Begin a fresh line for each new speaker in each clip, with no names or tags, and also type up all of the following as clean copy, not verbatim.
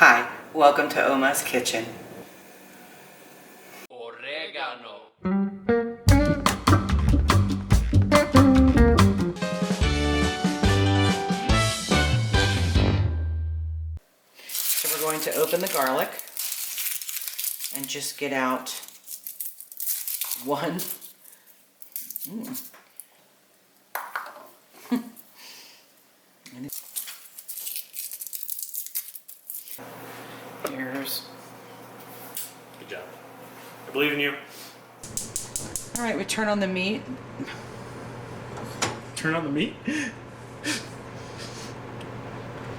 Hi, welcome to Oma's Kitchen.
Oregano.
So we're going to open the garlic and just get out one. Here's.
Good job. I believe in you.
All right, we turn on the meat.
Turn on the meat.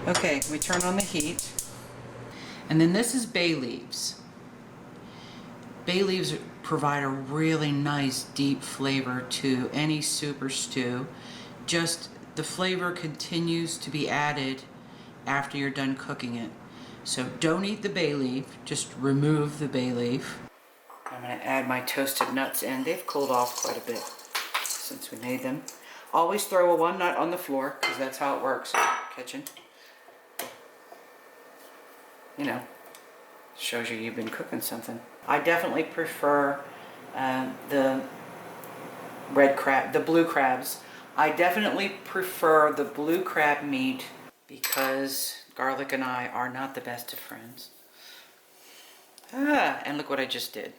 Okay, we turn on the heat. And then this is bay leaves. Bay leaves provide a really nice deep flavor to any soup or stew. Just the flavor continues to be added after you're done cooking it. So don't eat the bay leaf, just remove the bay leaf. I'm going to add my toasted nuts in. They've cooled off quite a bit since we made them. Always throw a one nut on the floor because that's how it works in the kitchen. You know, shows you've been cooking something. I definitely prefer the blue crabs. I definitely prefer the blue crab meat because garlic and I are not the best of friends. And look what I just did.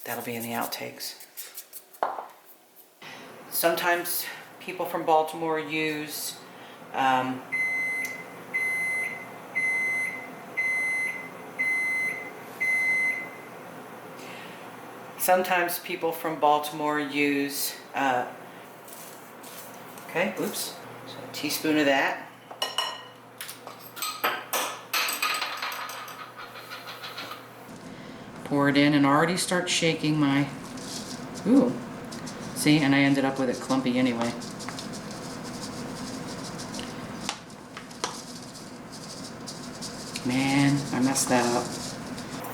That'll be in the outtakes. Sometimes people from Baltimore use okay, oops, so a teaspoon of that. Pour it in and already start shaking my, ooh, see, and I ended up with it clumpy anyway. Man, I messed that up.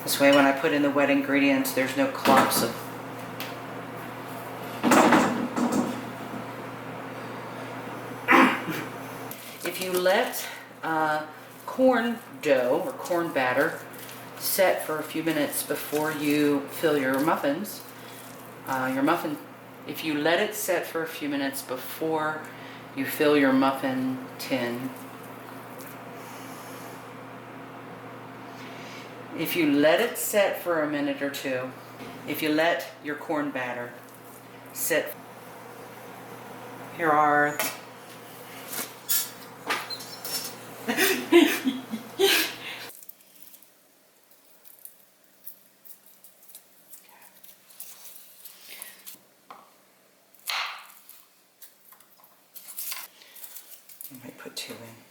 This way when I put in the wet ingredients, there's no clumps of... If you let corn dough or corn batter set for a few minutes before you fill your muffins, if you let it set for a few minutes before you fill your muffin tin, if you let it set for a minute or two, if you let your corn batter sit, here are I might put two in.